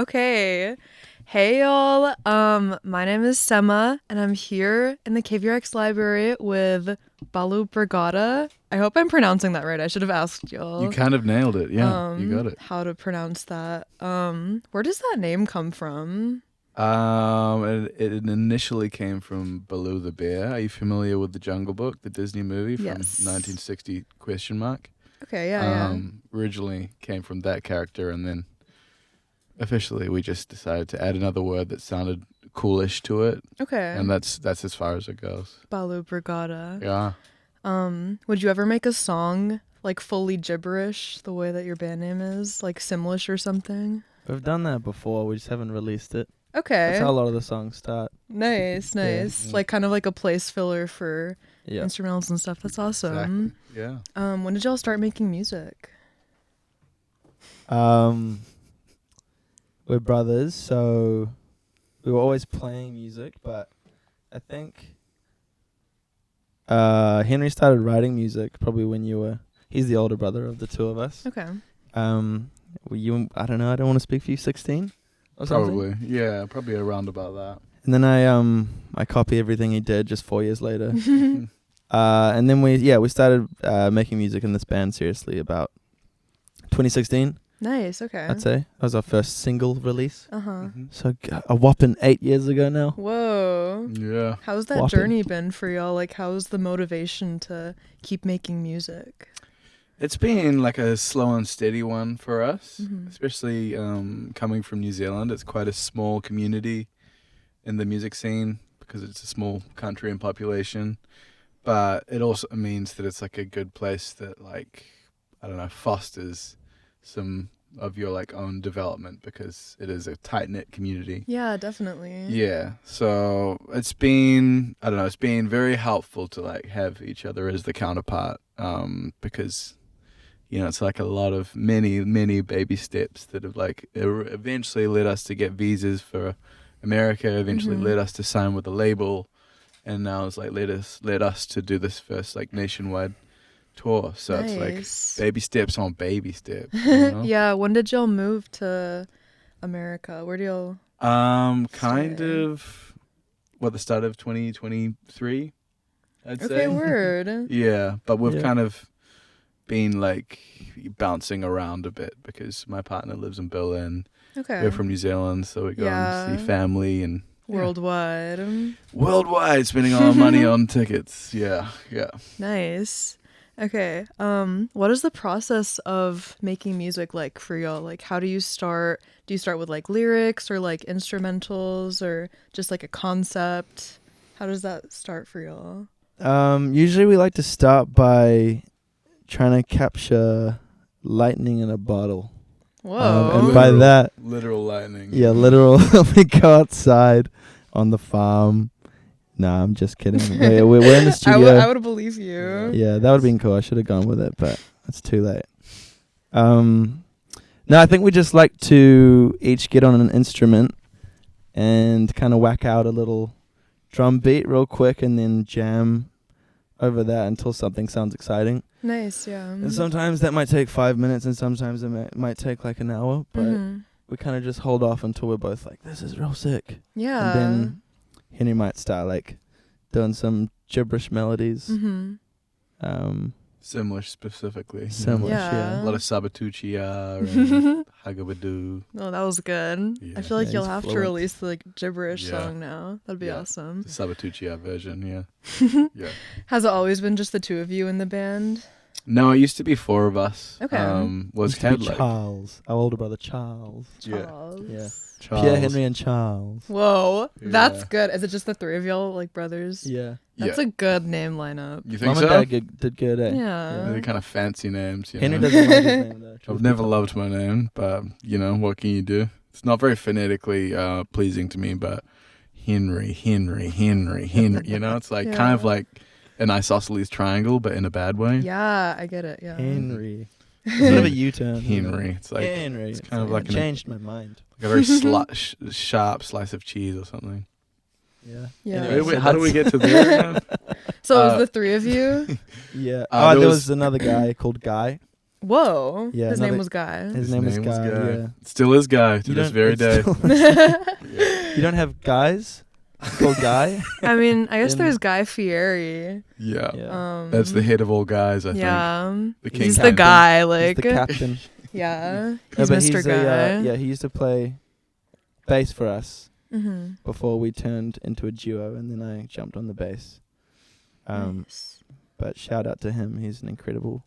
Okay. Hey y'all. My name is Sema and I'm here in the KVRX library with Balu Brigada. I hope I'm pronouncing that right. I should have asked y'all. You kind of nailed it. Yeah, you got it. How to pronounce that. Where does that name come from? It initially came from Balu the bear. Are you familiar with the Jungle Book, the Disney movie from Yes. 1960 ? Okay, yeah. Originally came from that character, and then officially we just decided to add another word that sounded coolish to it, Okay. and that's as far as it goes. Balu Brigada. Yeah. Would you ever make a song like fully gibberish the way that your band name is? Like Simlish or something? We've done that before, we just haven't released it. Okay. That's how a lot of the songs start. Nice. Yeah. Like kind of like a place filler for Yeah. instrumentals and stuff. That's awesome. Exactly. Yeah. When did y'all start making music? We're brothers, so we were always playing music, but I think Henry started writing music probably when he's the older brother of the two of us. Okay. I don't know, I don't want to speak for you, 16 or something? Probably. Yeah, probably around about that. And then I copy everything he did just 4 years later. And then we started making music in this band seriously about 2016. Nice. Okay. I'd say that was our first single release. Mm-hmm. So a whopping 8 years ago now. Whoa. Yeah. How's that Whopping. journey been for y'all? Like, how's the motivation to keep making music? It's been like a slow and steady one for us, Mhm. especially coming from New Zealand. It's quite a small community in the music scene because it's a small country in population. But it also means that it's like a good place that, like, I don't know, fosters some of your like own development because it is a tight-knit community. Yeah, definitely. Yeah, so it's been very helpful to like have each other as the counterpart, because it's like a lot of many baby steps that have like eventually led us to get visas for America, eventually Mhm. led us to sign with the label, and now it's like led us to do this first like nationwide tour. So Nice. it's like baby steps on baby steps. You know? Yeah, when did y'all move to America? Where do y'all... Kind Stay. of the start of 2023, I'd Okay, say. word. Yeah, but we've Yeah. kind of been like bouncing around a bit because my partner lives in Berlin. Okay. We're from New Zealand, so we go Yeah. and see family and Worldwide. worldwide, spending all our money on tickets. Yeah. Nice. Okay. What is the process of making music like for y'all? Like, how do you start? Do you start with like lyrics or like instrumentals or just like a concept? How does that start for y'all? Usually we like to start by trying to capture lightning in a bottle. Whoa. And by that, Literal lightning. yeah, literal. We go outside on the farm. Nah, I'm just kidding. We're in the studio. I would believe you. Yeah, that would have been cool. I should have gone with it, but it's too late. No, I think we just like to each get on an instrument and kind of whack out a little drum beat real quick and then jam over that until something sounds exciting. Nice, yeah. And sometimes that might take 5 minutes and sometimes it might take like an hour, but Mhm. we kind of just hold off until we're both like, this is real sick. Yeah. And then Henry might start like doing some gibberish melodies. Mhm. Simlish specifically. Simlish, Yeah. A lot of Sabatuccia and Hagabadoo. Oh, that was good. Yeah. I feel like Yeah, you'll he's have to fluent. release the like gibberish Yeah. song now. That'd be Yeah. awesome. The Sabatuccia version, yeah. Yeah. Has it always been just the two of you in the band? No, it used to be 4 of us. Okay. Was Used to had be like Charles, our older brother Charles. Yeah. Charles. Yeah. Charles. Pierre, Henry, and Charles. Whoa, that's Yeah. good. Is it just the three of y'all, like brothers? Yeah. That's Yeah. a good name lineup. You think Mom so? and Dad did good, eh? Yeah. They're kind of fancy names. You Henry know? doesn't like his name though. I've never loved my name, but what can you do? It's not very phonetically pleasing to me, but Henry. It's like kind of Yeah. like an isosceles triangle, but in a bad way. Yeah, I get it. Yeah. Henry. It's a bit of a U-turn. Henry. It's like Henry. it's kind of like I changed my mind. a very sharp slice of cheese or something. Yeah. Yeah. Anyway, Wait, so how do we that's- get to there? So it was the three of you? Yeah. there there was- was another guy called Guy. Whoa. Yeah, His name another- was Guy. His name was Guy. Yeah. Still is Guy to You this don't- very it's day. still- You don't have guys called Guy? I mean, I guess In- there's Guy Fieri. Yeah. Yeah. That's the head of all guys, I think. Yeah. The He's He's king the captain. guy, He's like. the captain. Yeah. No, He's but Mr. Guy. yeah, he used to play bass for us Mm-hmm. before we turned into a duo, and then I jumped on the bass. Nice. But shout out to him. He's an incredible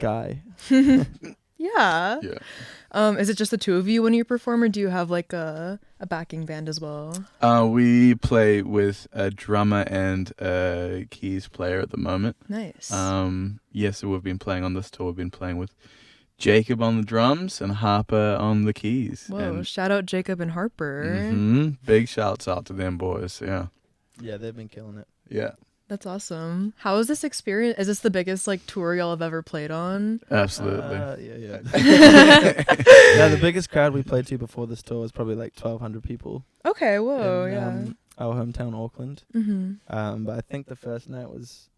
guy. Yeah. Yeah. Is it just the two of you when you perform, or do you have like a backing band as well? We play with a drummer and a keys player at the moment. Nice. Yes, so we've been playing on this tour. We've been playing with Jacob on the drums and Harper on the keys. Whoa! Shout out Jacob and Harper. Big shouts out to them boys. Yeah. Yeah, they've been killing it. Yeah. That's awesome. How is this experience? Is this the biggest like tour y'all have ever played on? Absolutely. Yeah. Yeah, the biggest crowd we played to before this tour was probably like 1,200 people. Okay. Whoa. in, Yeah. Our hometown, Auckland. Mm-hmm. But I think the first night was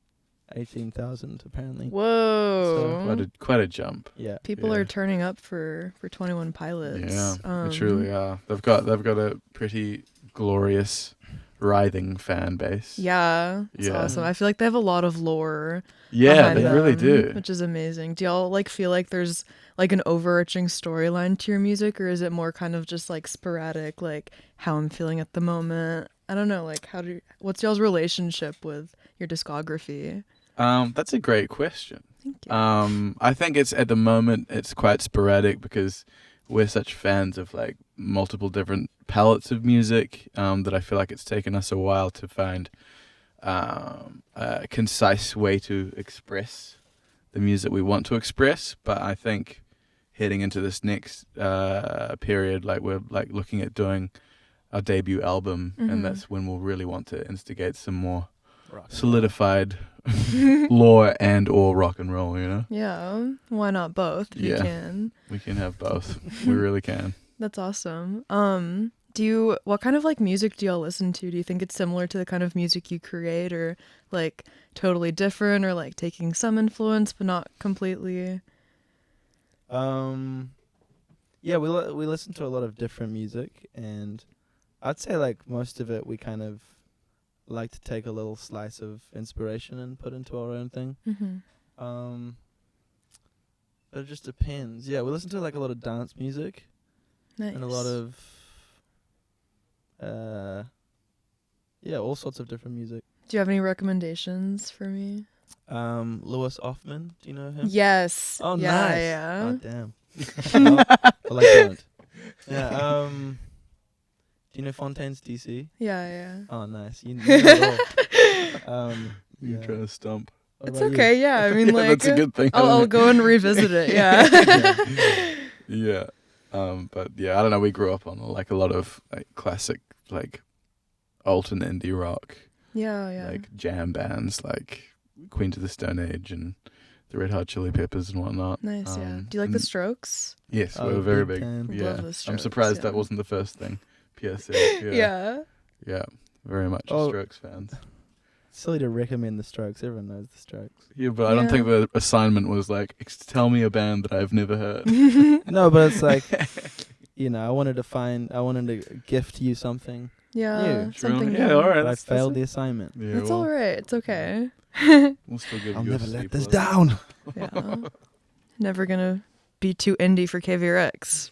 18,000 apparently. Whoa. Quite a jump. Yeah. People Yeah. are turning up for 21 Pilots. Yeah, they truly are. They've got a pretty glorious writhing fan base. Yeah, it's Yeah. awesome. I feel like they have a lot of lore. Yeah, behind they really them, do. which is amazing. Do y'all like feel like there's like an overarching storyline to your music, or is it more kind of just like sporadic, like how I'm feeling at the moment? I don't know. Like, what's y'all's relationship with your discography? That's a great question. Thank you. I think it's at the moment it's quite sporadic because we're such fans of like multiple different palettes of music that I feel like it's taken us a while to find a concise way to express the music we want to express. But I think heading into this next period, like we're like looking at doing our debut album, and that's when we'll really want to instigate some more solidified lore and or rock and roll, you know? Yeah, why not both? If you Yeah. can. We can have both. We really can. That's awesome. What kind of like music do y'all listen to? Do you think it's similar to the kind of music you create, or like totally different, or like taking some influence but not completely? Yeah, we listen to a lot of different music, and I'd say like most of it we kind of like to take a little slice of inspiration and put into our own thing. Mm-hmm. But it just depends. Yeah, we listen to like a lot of dance music Nice. and a lot of all sorts of different music. Do you have any recommendations for me? Lewis Offman, do you know him? Yes. Oh, yeah, nice. Yeah. Oh, damn. Well, I don't. Yeah. Do you know Fontaine's DC? Yeah. Oh, nice. You know it all. You're Yeah. trying to stump. What It's about you? okay. Yeah. I mean, like, That's a good thing. I'll go and revisit it. Yeah. Yeah. But yeah, I don't know. We grew up on like a lot of like classic, like alt and indie rock, yeah. like jam bands, like Queen to the Stone Age and the Red Hot Chili Peppers and whatnot. Nice. Yeah. Do you like the and- Strokes? Yes, Oh, we're very big big. time. Yeah, Love the I'm Strokes, surprised yeah. that wasn't the first thing Pierre said. Yeah. Yeah, very much Oh. Strokes fans. Silly to recommend the Strokes. Everyone knows the Strokes. Yeah, but I don't Yeah. think the assignment was like, tell me a band that I've never heard. No, but it's like, I wanted to gift you something. Yeah. New. Something Yeah, new. all right. But I That's failed it. the assignment. Yeah, That's all right. It's okay. We'll still give I'll you never a C let this plus. down. Yeah. Never gonna be too indie for KVRX.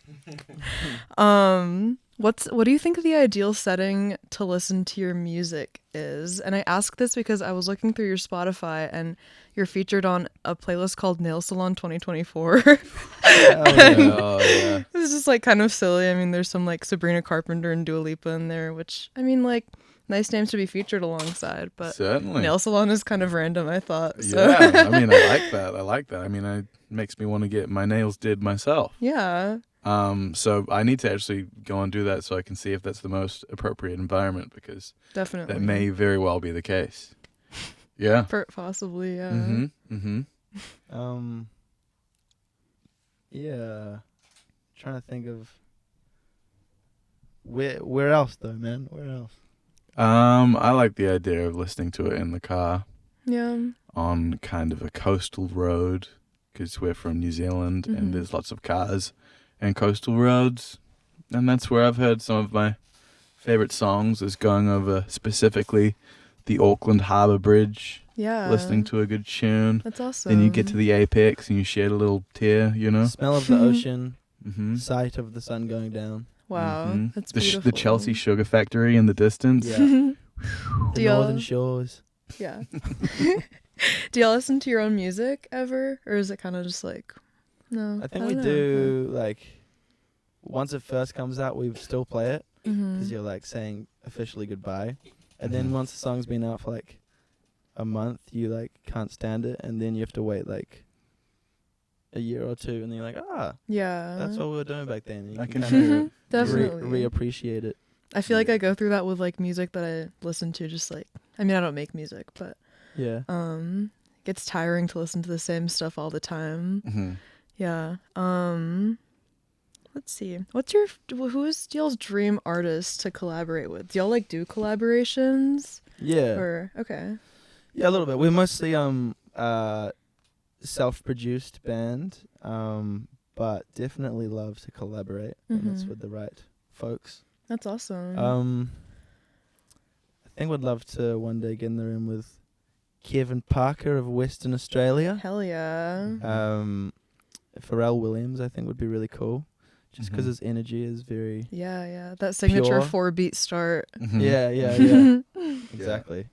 What do you think the ideal setting to listen to your music is? And I ask this because I was looking through your Spotify and you're featured on a playlist called Nail Salon 2024. Oh, yeah. Oh, yeah. It's just like kind of silly. I mean, there's some like Sabrina Carpenter and Dua Lipa in there, which I mean, like nice names to be featured alongside, but Certainly. Nail Salon is kind of random, I thought. So. Yeah, I mean, I like that. I mean, it makes me want to get my nails did myself. Yeah. So I need to actually go and do that so I can see if that's the most appropriate environment, because Definitely. that may very well be the case. Yeah. Possibly, yeah. Yeah. Trying to think of where else though, man? Where else? I like the idea of listening to it in the car Yeah. on kind of a coastal road, because we're from New Zealand Mhm. and there's lots of cars and coastal roads. And that's where I've heard some of my favorite songs, is going over specifically the Auckland Harbour Bridge, Yeah. listening to a good tune. That's awesome. Then you get to the apex and you shed a little tear, you know? Smell of the ocean, Mm-hmm. sight of the sun going down. Wow. That's the beautiful. the Chelsea Sugar Factory in the distance. Yeah. Do The y'all- northern shores. Yeah. Do y'all listen to your own music ever? Or is it kind of just like, no? I think we don't know. do, like, once it first comes out, we still play it, Mhm. because you're, like, saying officially goodbye. And then once the song's been out for, like, a month, you, like, can't stand it, and then you have to wait, like, a year or two, and then you're like, Yeah. that's what we were doing back then. And you I can kinda hear it. Definitely. reappreciate it. I feel like Yeah. I go through that with like music that I listen to, just like, I mean, I don't make music, but Yeah. it gets tiring to listen to the same stuff all the time. Mm-hmm. Yeah. Let's see. Who is y'all's dream artist to collaborate with? Do y'all like do collaborations? Yeah. Or okay. Yeah, a little bit. We're mostly self-produced band, but definitely love to collaborate when it's Mhm. with the right folks. That's awesome. I think we'd love to one day get in the room with Kevin Parker of Western Australia. Hell yeah. Pharrell Williams, I think, would be really cool, just because Mhm. his energy is very. Yeah. That signature Pure. 4-beat start. Mm-hmm. Yeah. Exactly.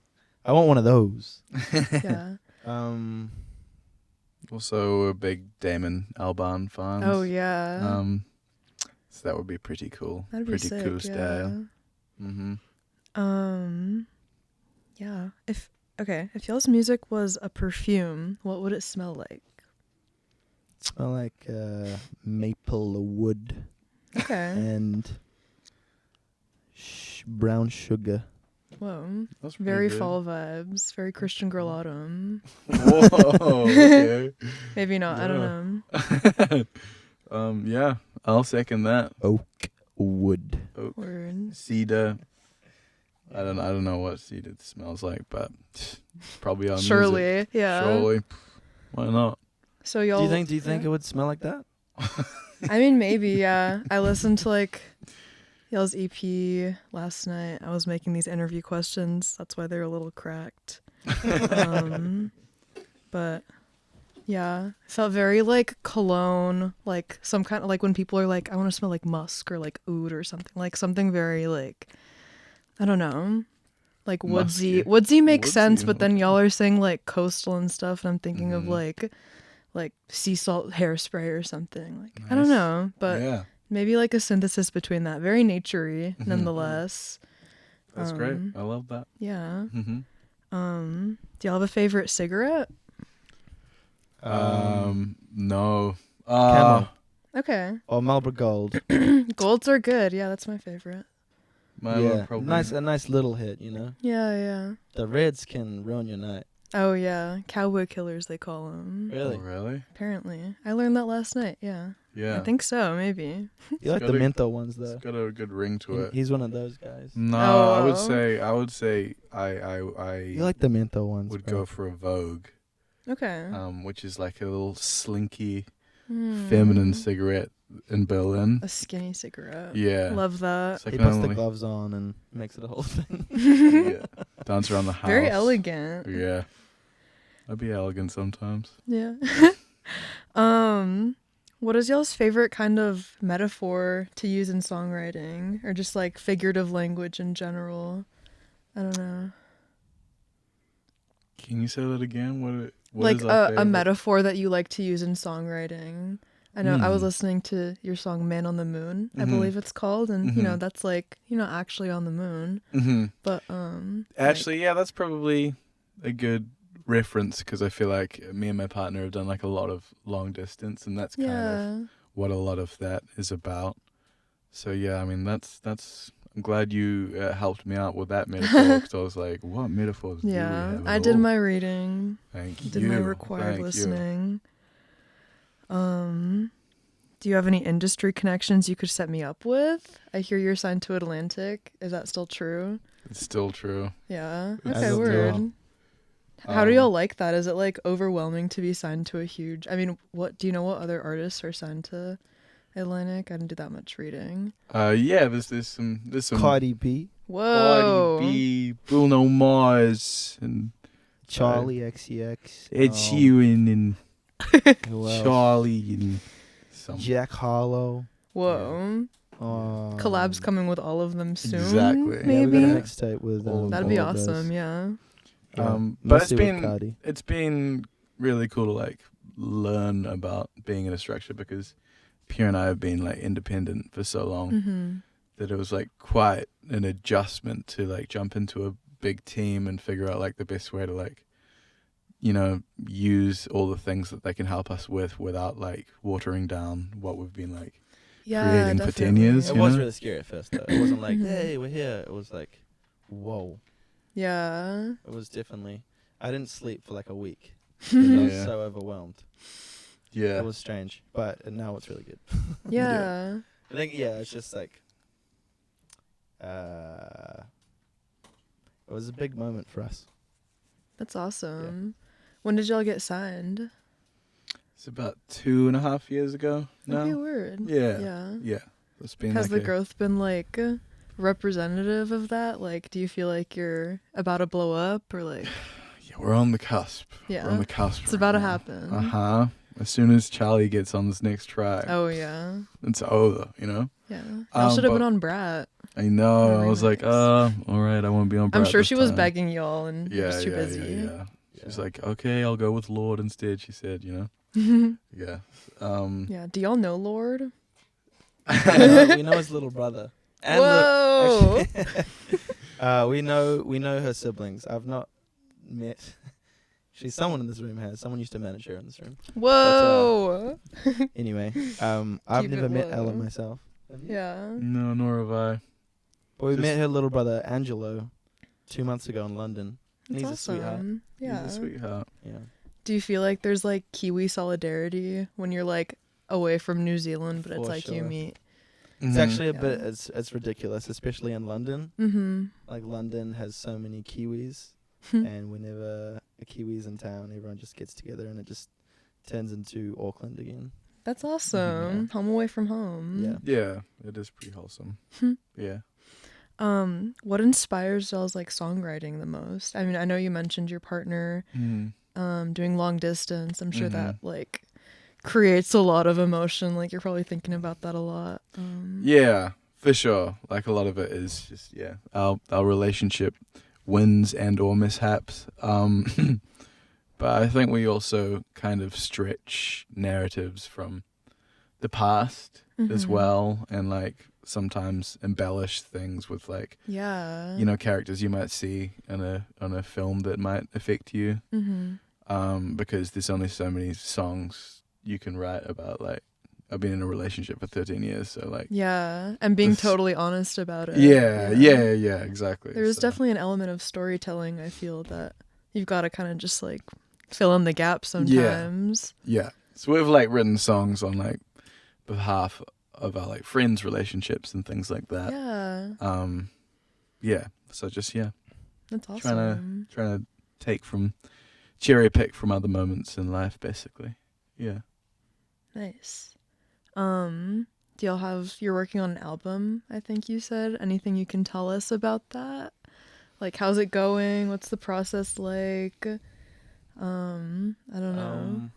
I want one of those. Yeah. Also a big Damon Albarn fan. Oh yeah. So that would be pretty cool. That'd be pretty sick. cool style. Mm-hmm. Yeah. If y'all's music was a perfume, what would it smell like? Smell like maple wood Okay. and brown sugar. Whoa. That's Very pretty good. fall vibes. Very Christian Girl Autumn. Whoa. Okay. Maybe not. I don't know. Yeah, I'll second that. Oak wood. Oak, Word. cedar. I don't know what cedar smells like, but it's probably on music. Surely. Yeah. Surely. Why not? So y'all. Do you think yeah. it would smell like that? I mean, maybe. Yeah. I listened to like y'all's EP last night. I was making these interview questions. That's why they're a little cracked. But yeah, it felt very like cologne, like some kind of like when people are like, I want to smell like musk or like oud or something, like something very like, I don't know, like woodsy. Musky. Woodsy makes Woodsy, sense, but then okay. y'all are saying like coastal and stuff, and I'm thinking of Mhm. like sea salt hairspray or something. Like I don't Nice. know, but yeah, maybe like a synthesis between that. Very naturey, Mhm. nonetheless. that's great. I love that. Yeah. Mm-hmm. Do y'all have a favorite cigarette? No. Camel. Okay. Or Marlboro Gold. Golds are good. Yeah, that's my favorite. Mine would Yeah, probably. a nice little hit, you know. Yeah. The reds can ruin your night. Oh yeah, cowboy killers they call them. Really? Oh, really? Apparently, I learned that last night. Yeah, Yeah. I think so. Maybe. You like the gotta- menthol ones though. It's got a good ring to it. He's one of those guys. No, Oh. I would say I You like the menthol ones. would bro. go for a Vogue, Okay. which is like a little slinky, Hmm. feminine cigarette in Berlin. A skinny cigarette. Yeah. Love that. It's like He puts the only- gloves on and makes it a whole thing. yeah. Dance around the house. Very elegant. Yeah. I'd be elegant sometimes. Yeah. What is y'all's favorite kind of metaphor to use in songwriting, or just like figurative language in general? I don't know. Can you say that again? What Like is our a favorite? metaphor that you like to use in songwriting. I know I was Hmm. listening to your song Man on the Moon, I Mhm. believe it's called, and you know Mhm. that's like, you know, actually on the moon. Mhm. But Actually, yeah, that's probably a good reference because I feel like me and my partner have done like a lot of long distance, and that's like, kind yeah. of what a lot of that is about. So yeah, I mean that's. I'm glad you helped me out with that metaphor because I was like, what metaphors? do we Yeah. have I at did all? my reading. Thank you. Did my required Thank you. listening. Do you have any industry connections you could set me up with? I hear you're signed to Atlantic. Is that still true? It's still true. Yeah. It's Okay, still word. true. How do y'all like that? Is it like overwhelming to be signed to a huge? I mean, what do you know? What other artists are signed to Atlantic? I didn't do that much reading. Yeah, there's some Cardi B, Whoa. Cardi B, Bruno Mars, and Charlie XCX, Ed Sheeran, and who else? Charlie, and some. Jack Harlow. Whoa. Collabs coming with all of them soon. Exactly. Yeah, Maybe. we got a mixtape with That'd be all of those. awesome. Yeah. But Cardi. it's been really cool to like learn about being in a structure, because Pierre and I have been like independent for so long Mm-hmm. that it was like quite an adjustment to like jump into a big team and figure out like the best way to like, you know, use all the things that they can help us with without like watering down what we've been like creating for 10 years. It you was know? really scary at first, though. It wasn't like, Mhm. hey, we're here. It was like, whoa. Yeah. It was definitely. I didn't sleep for like a week. I was Yeah. so overwhelmed. Yeah. It was strange, but now it's really good. Yeah. I think it's just like, it was a big moment for us. That's awesome. When did y'all get signed? It's about 2.5 years ago now. Okay, word. Yeah. Yeah. Yeah. It's been Has like the growth been like representative of that? Like, do you feel like you're about to blow up or like? Yeah, we're on the cusp. Yeah. We're on the cusp. It's about to happen. Uh-huh. As soon as Charlie gets on this next track, Oh yeah. it's over, you know? Yeah. Y'all should have but- been on Brat. I know. The I was like, remix. all right, I won't be on I'm Brat sure this she was time. begging y'all and Yeah, was too yeah, busy. yeah. She's like, okay, I'll go with Lord instead, she said, you know? Yeah. Yeah. Do y'all know Lord? We know his little brother. And Whoa. we know her siblings. I've not met. She's someone in this room has. Someone used to manage her in this room. Whoa. Anyway, I've Keep never it met Ella low. myself. Have you? Yeah. No, nor have I. But we Just- met her little brother Angelo 2 months ago in London. And That's he's a sweetheart. awesome. Yeah. He's a sweetheart. Yeah. Do you feel like there's like Kiwi solidarity when you're like away from New Zealand, but it's For like you sure. meet? It's actually a Yeah. bit. It's ridiculous, especially in London. Mm-hmm. Like London has so many Kiwis, and whenever a Kiwi's in town, everyone just gets together, and it just turns into Auckland again. That's awesome. Home away from home. Yeah. Yeah, it is pretty wholesome. Yeah. What inspires y'all's like songwriting the most? I mean, I know you mentioned your partner doing long distance. I'm sure that like creates a lot of emotion. Like you're probably thinking about that a lot. Yeah, for sure. Like a lot of it is just our relationship wins and or mishaps. But I think we also kind of stretch narratives from the past as Mhm. well, and like sometimes embellish things with like Yeah. characters you might see on a film that might affect you. Because there's only so many songs you can write about. Like I've been in a relationship for 13 years, so like Yeah, and being This- totally honest about it. yeah, exactly. There's So, definitely an element of storytelling, I feel, that you've got to kind of just like fill in the gaps sometimes. yeah. So we've like written songs on like behalf of our like friends' relationships and things like that. Yeah. Yeah. So just That's trying awesome. to cherry pick from other moments in life, basically. Yeah. Nice. Do y'all you're working on an album, I think you said. Anything you can tell us about that? Like, how's it going? What's the process like? I don't know.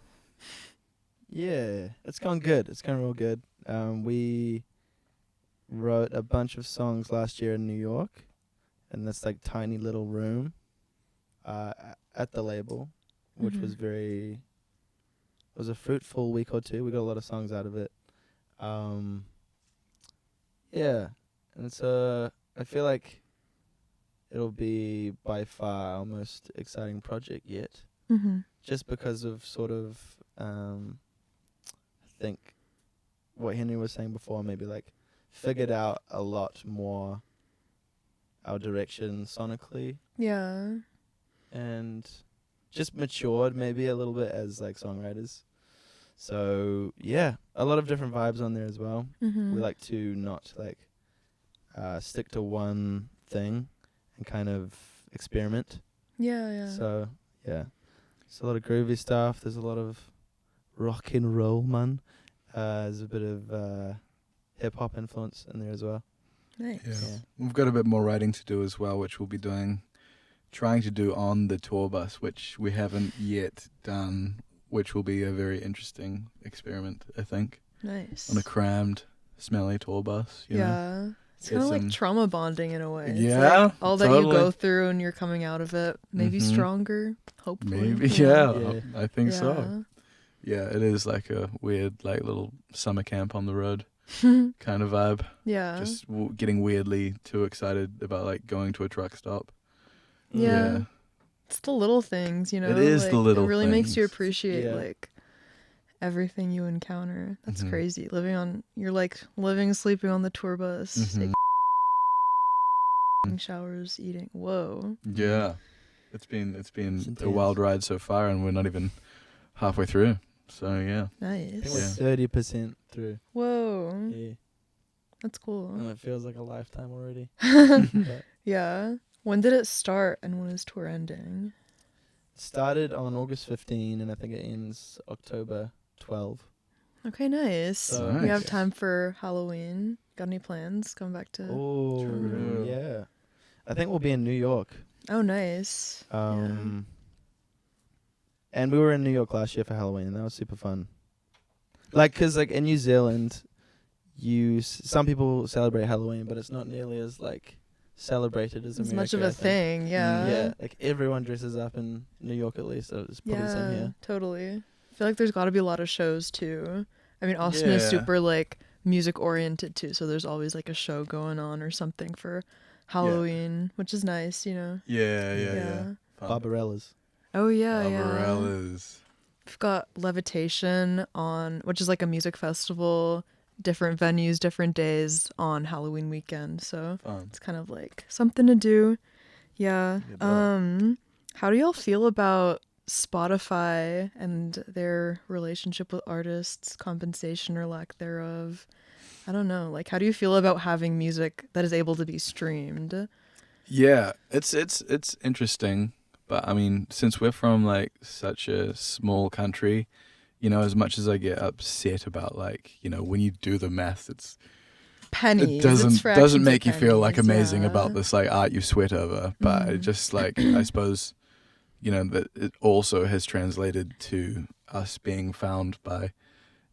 Yeah, it's gone good. It's gone real good. We wrote a bunch of songs last year in New York, in this like tiny little room, at the label, which was it was a fruitful week or two. We got a lot of songs out of it. Yeah, and it's I feel like it'll be by far our most exciting project yet. Just because of sort of, I think what Henry was saying before, maybe like figured out a lot more our direction sonically Yeah. and just matured maybe a little bit as like songwriters. So yeah, a lot of different vibes on there as well. We like to not like stick to one thing and kind of experiment. Yeah. So Yeah. There's a lot of groovy stuff. There's a lot of rock and roll, man. There's a bit of hip hop influence in there as well. Nice. Yeah. We've got a bit more writing to do as well, which we'll be trying to do on the tour bus, which we haven't yet done, which will be a very interesting experiment, I think. Nice. On a crammed, smelly tour bus. You know? It's kind of like trauma bonding in a way. It's Yeah, like all that you go through and you're coming out of it maybe stronger, hopefully. Maybe, Yeah. I think so. Yeah, it is like a weird, like little summer camp on the road kind of vibe. Yeah. Just getting weirdly too excited about like going to a truck stop. Yeah. It's the little things, you know. It is like, the little It really makes you things. appreciate like everything you encounter. That's Mhm. crazy. You're like sleeping on the tour bus, Mhm. taking showers, eating. Whoa. Yeah, it's been intense. a wild ride so far, and we're not even halfway through. So yeah, I think Nice. we're 30% through. Whoa. Yeah. That's cool. And it feels like a lifetime already. Yeah. When did it start and when is tour ending? Started on August 15 and I think it ends October 12. Okay, nice. So We have Nice. time for Halloween. Got any plans? Coming back to. Oh, True. yeah. I think we'll be in New York. Oh, nice. And we were in New York last year for Halloween, and that was super fun. Like, 'cause like in New Zealand, some people celebrate Halloween, but it's not nearly as like celebrated as It's America. much of I a think. thing, yeah. Yeah, like everyone dresses up in New York at least. So it's probably the same here. Totally. I feel like there's got to be a lot of shows too. I mean, Austin is Yeah. super like music oriented too, so there's always like a show going on or something for Halloween, which is nice, you know. yeah. Fun. Barbarella's. Oh yeah, Barbarella's. We've got Levitation on, which is like a music festival, different venues, different days on Halloween weekend. So Fun. it's kind of like something to do. Yeah. Yeah, How do y'all feel about Spotify and their relationship with artists, compensation or lack thereof? I don't know. Like, how do you feel about having music that is able to be streamed? Yeah, it's interesting, but I mean, since we're from like such a small country, you know, as much as I get upset about like, you know, when you do the math, Pennies. it It's doesn't fractions of make you feel like pennies, amazing yeah. about this like art you sweat over, but it just like I suppose, you know, that it also has translated to us being found by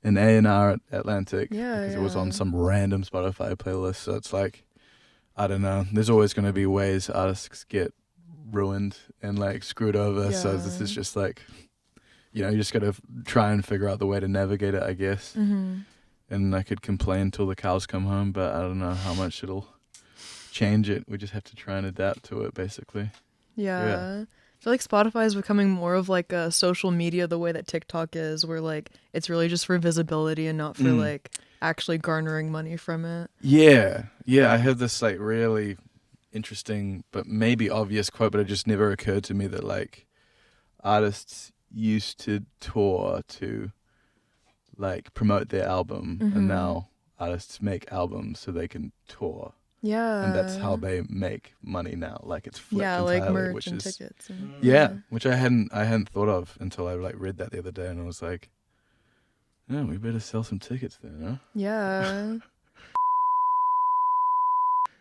an A&R at Atlantic because it was on some random Spotify playlist. So it's like, I don't know. There's always going to be ways artists get ruined and like screwed over. So this is just like, you know, you just got to try and figure out the way to navigate it, I guess. Mm-hmm. And I could complain till the cows come home, but I don't know how much it'll change it. We just have to try and adapt to it, basically. Yeah. I feel like Spotify is becoming more of like a social media the way that TikTok is, where like it's really just for visibility and not for like actually garnering money from it. Yeah. I heard this like really interesting but maybe obvious quote, but it just never occurred to me that like artists used to tour to like promote their album and now artists make albums so they can tour. Yeah. And that's how they make money now. Like it's flipped entirely, like merch which and is tickets. And, which I hadn't thought of until I like read that the other day, and I was like, "Yeah, we better sell some tickets then, huh?" Yeah.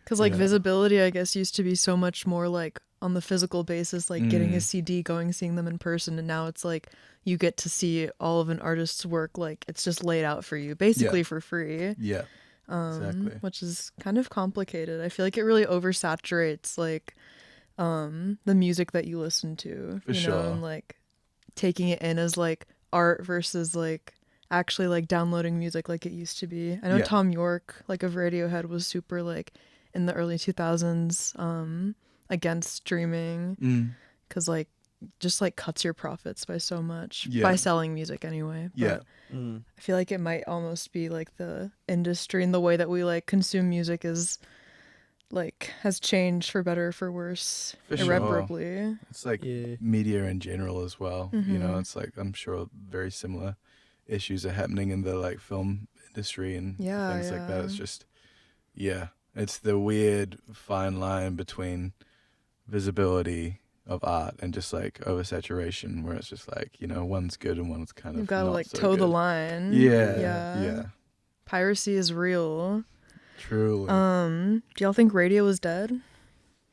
Because like visibility, I guess, used to be so much more like on the physical basis, like getting a CD, seeing them in person, and now it's like you get to see all of an artist's work, like it's just laid out for you, basically for free. Yeah. Exactly. Which is kind of complicated. I feel like it really oversaturates like the music that you listen to, For you sure. know, and like taking it in as like art versus like actually like downloading music like it used to be. I know Tom York, like of Radiohead, was super like in the early 2000s against streaming because like just like cuts your profits by so much by selling music anyway. But I feel like it might almost be like the industry and the way that we like consume music is like has changed for better or for worse irreparably. Sure. It's like media in general as well. You know, it's like I'm sure very similar issues are happening in the like film industry and things like that. It's just it's the weird fine line between visibility of art and just like oversaturation where it's just like, you know, one's good and one's kind of You've got to not like so toe the good. line. Yeah. Piracy is real. Truly. Do y'all think radio was dead?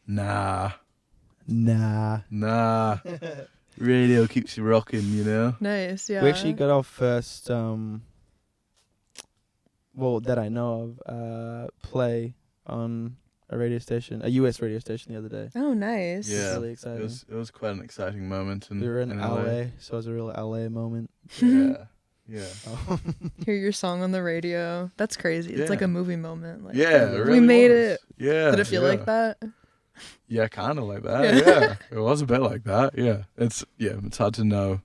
Nah. Nah. Radio keeps you rocking, you know? Nice, yeah. We actually got our first, that I know of, play on a radio station, a US radio station the other day. Oh, nice. Yeah. Really exciting. It was quite an exciting moment. We were in LA, so it was a real LA moment. Yeah. Hear your song on the radio. That's crazy. It's like Yeah. a movie moment. Like, Yeah, it we really made was. it. Yeah. Did it feel like that? Yeah, kind of like that. Yeah. It was a bit like that. Yeah. It's hard to know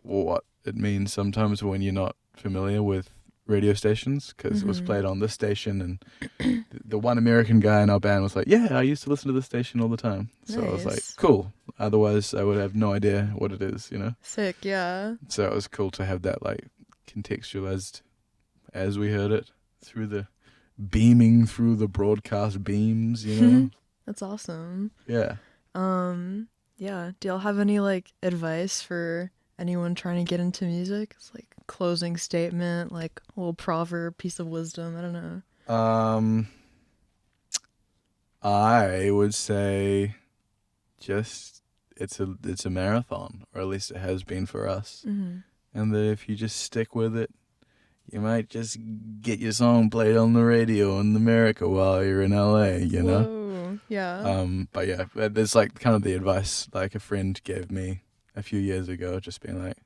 what it means sometimes when you're not familiar with radio stations because it was played on this station and the one American guy in our band was like, yeah, I used to listen to this station all the time. So I was like, Nice. cool. Otherwise I would have no idea what it is, you know? Sick, yeah. So it was cool to have that like contextualized as we heard it through the beaming through the broadcast beams, you know? That's awesome. Yeah. Yeah. Do y'all have any like advice for anyone trying to get into music? It's like closing statement, like a little proverb, piece of wisdom. I don't know. I would say just it's a marathon, or at least it has been for us. Mm-hmm. And that if you just stick with it, you might just get your song played on the radio in America while you're in LA, you know? Whoa. Yeah. But yeah, there's like kind of the advice like a friend gave me a few years ago, just being like,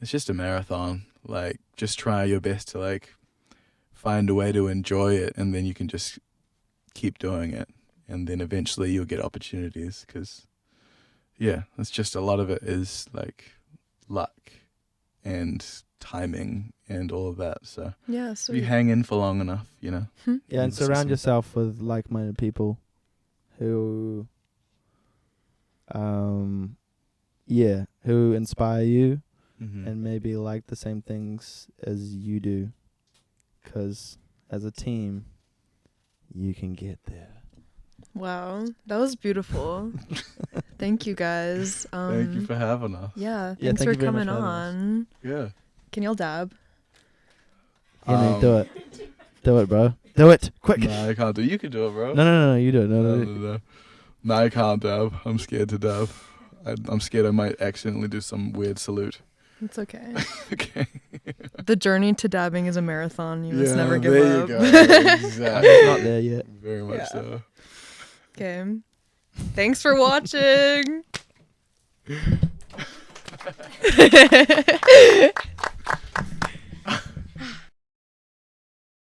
it's just a marathon. Like, just try your best to like find a way to enjoy it, and then you can just keep doing it, and then eventually you'll get opportunities. Because yeah, it's just a lot of it is like luck and timing and all of that. So Yeah. if Sweet. you hang in for long enough, you know. Yeah, and It's surround awesome. yourself with like-minded people who, who inspire you Mm-hmm. and maybe like the same things as you do. 'Cause as a team, you can get there. Wow. That was beautiful. Thank you guys. Thank you for having us. Yeah. Yeah, Thanks thank for you very much coming for having us. on. Yeah. Can y'all dab? Yeah, mate, do it. Do it, bro. Do it. Quick. No, I can't do. You can do it, bro. No, you do it. No. No, I can't dab. I'm scared to dab. I'm scared I might accidentally do some weird salute. It's okay. Okay. The journey to dabbing is a marathon. You must never give there up. you go. Exactly. I'm just not there yet. Very much Yeah. so. Okay. Thanks for watching.